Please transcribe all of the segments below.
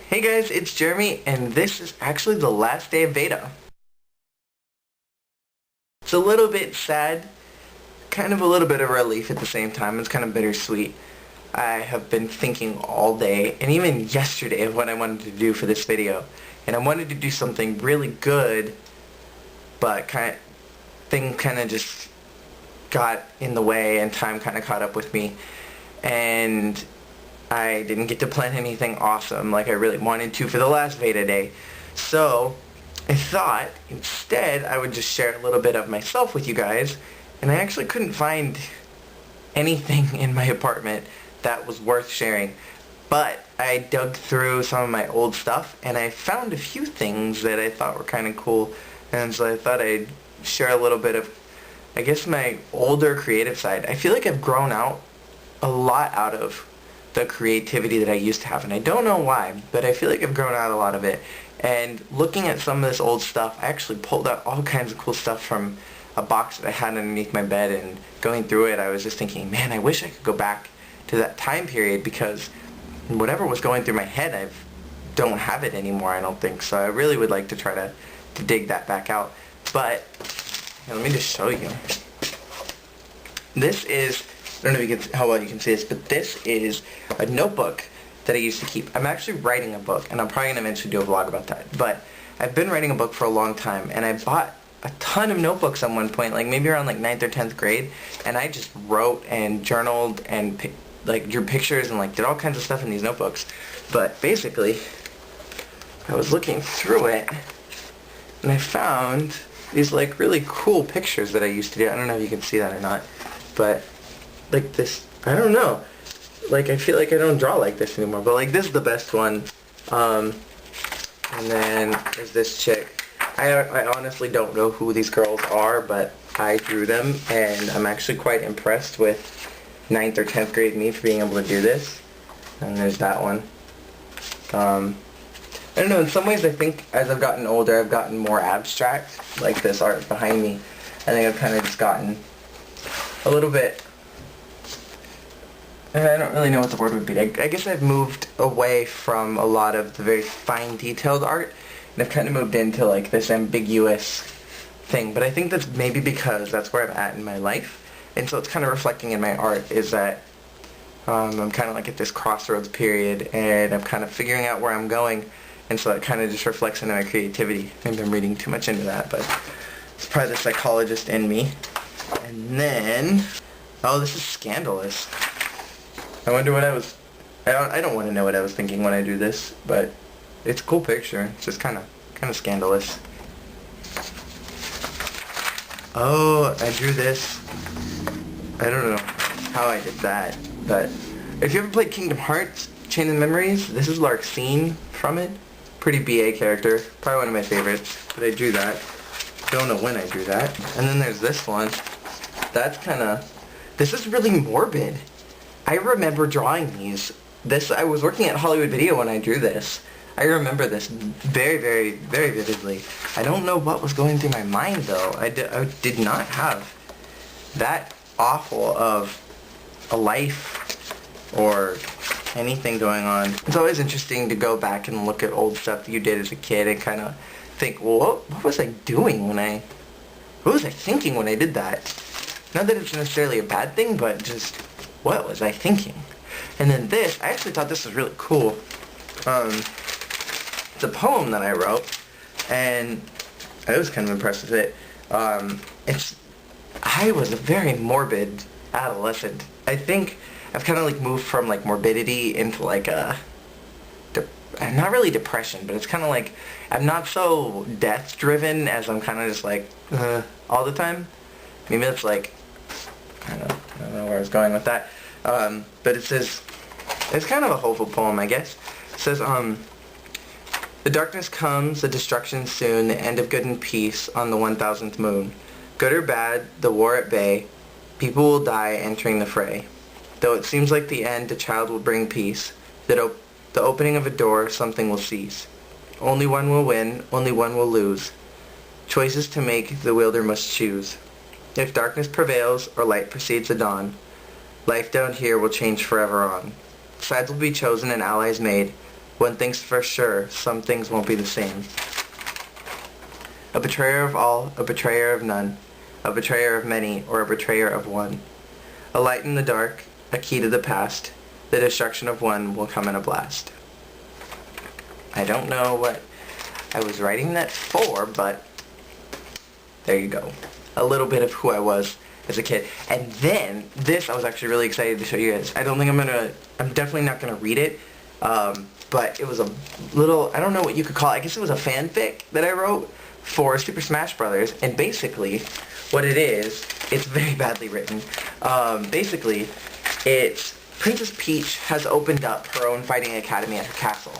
Hey guys, it's Jeremy, and this is actually the last day of VEDA. It's a little bit sad, kind of a little bit of relief at the same time. It's kind of bittersweet. I have been thinking all day, and even yesterday, of what I wanted to do for this video. And I wanted to do something really good, but thing kind of just got in the way, and time kind of caught up with me. And I didn't get to plan anything awesome like I really wanted to for the last VEDA day. So I thought instead I would just share a little bit of myself with you guys, and I actually couldn't find anything in my apartment that was worth sharing. But I dug through some of my old stuff and I found a few things that I thought were kind of cool, and so I thought I'd share a little bit of, I guess, my older creative side. I feel like I've grown out a lot out of the creativity that I used to have, and I don't know why, but I feel like I've grown out a lot of it. And looking at some of this old stuff, I actually pulled out all kinds of cool stuff from a box that I had underneath my bed, and going through it I was just thinking, man, I wish I could go back to that time period, because whatever was going through my head, I don't have it anymore, I don't think. So I really would like to try to dig that back out. But here, let me just show you. This is, I don't know if you can, how well you can see this, but this is a notebook that I used to keep. I'm actually writing a book, and I'm probably going to eventually do a vlog about that. But I've been writing a book for a long time, and I bought a ton of notebooks at one point, like maybe around like 9th or 10th grade, and I just wrote and journaled and like drew pictures and like did all kinds of stuff in these notebooks. But basically, I was looking through it, and I found these like really cool pictures that I used to do. I don't know if you can see that or not, but like this, I don't know, like I feel like I don't draw like this anymore, but like this is the best one. And then there's this chick. I honestly don't know who these girls are, but I drew them, and I'm actually quite impressed with 9th or 10th grade me for being able to do this. And there's that one. I don't know, in some ways I think as I've gotten older I've gotten more abstract, like this art behind me. I think I've kind of just gotten a little bit, I don't really know what the word would be. I guess I've moved away from a lot of the very fine detailed art, and I've kind of moved into like this ambiguous thing. But I think that's maybe because that's where I'm at in my life, and so it's kind of reflecting in my art, is that I'm kind of like at this crossroads period, and I'm kind of figuring out where I'm going, and so it kind of just reflects into my creativity. Maybe I'm reading too much into that, but it's probably the psychologist in me. And then, oh, this is scandalous. I wonder what I don't want to know what I was thinking when I do this, but it's a cool picture. It's just kind of scandalous. Oh, I drew this. I don't know how I did that, but if you ever played Kingdom Hearts, Chain of Memories, this is Larxene from it. Pretty BA character, probably one of my favorites, but I drew that. Don't know when I drew that. And then there's this one. That's this is really morbid. I remember drawing these. I was working at Hollywood Video when I drew this. I remember this very, very, very vividly. I don't know what was going through my mind though. I did not have that awful of a life or anything going on. It's always interesting to go back and look at old stuff that you did as a kid and kind of think, well, what was I doing what was I thinking when I did that? Not that it's necessarily a bad thing, but just, what was I thinking? And then this, I actually thought this was really cool. It's a poem that I wrote, and I was kind of impressed with it. I was a very morbid adolescent. I think I've kind of like moved from like morbidity into like not really depression, but it's kind of like I'm not so death driven as I'm kind of just like all the time. Maybe that's like, I don't know where I was going with that. But it says, it's kind of a hopeful poem, I guess. It says, the darkness comes, the destruction soon, the end of good and peace on the 1000th moon. Good or bad, the war at bay, people will die entering the fray. Though it seems like the end, a child will bring peace. The opening of a door, something will cease. Only one will win, only one will lose. Choices to make, the wielder must choose. If darkness prevails, or light precedes the dawn, life down here will change forever on. Sides will be chosen and allies made. One thing's for sure, some things won't be the same. A betrayer of all, a betrayer of none, a betrayer of many, or a betrayer of one. A light in the dark, a key to the past, the destruction of one will come in a blast. I don't know what I was writing that for, but there you go. A little bit of who I was as a kid. And then, this I was actually really excited to show you guys. I'm definitely not gonna read it, but it was a little, I don't know what you could call it, I guess it was a fanfic that I wrote for Super Smash Brothers, and basically, what it is, it's very badly written. Basically, it's Princess Peach has opened up her own fighting academy at her castle,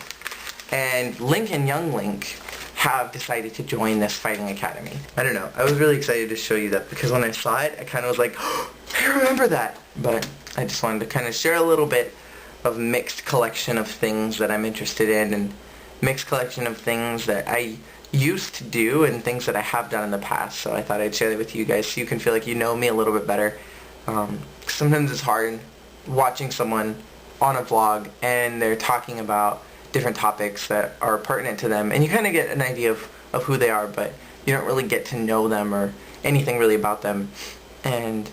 and Link and Young Link have decided to join this fighting academy. I don't know, I was really excited to show you that because when I saw it, I kind of was like, oh, I remember that! But I just wanted to kind of share a little bit of mixed collection of things that I'm interested in, and mixed collection of things that I used to do and things that I have done in the past. So I thought I'd share that with you guys so you can feel like you know me a little bit better. Sometimes it's hard watching someone on a vlog and they're talking about different topics that are pertinent to them, and you kind of get an idea of who they are, but you don't really get to know them or anything really about them. And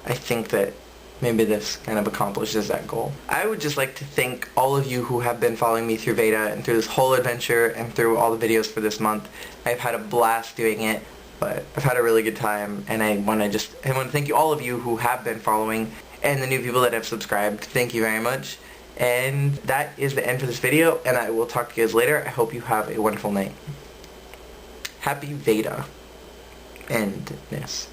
I think that maybe this kind of accomplishes that goal. I would just like to thank all of you who have been following me through VEDA and through this whole adventure and through all the videos for this month. I've had a blast doing it, but I've had a really good time, and I want to thank you, all of you who have been following, and the new people that have subscribed. Thank you very much. And that is the end for this video, and I will talk to you guys later. I hope you have a wonderful night. Happy VEDA. Endness.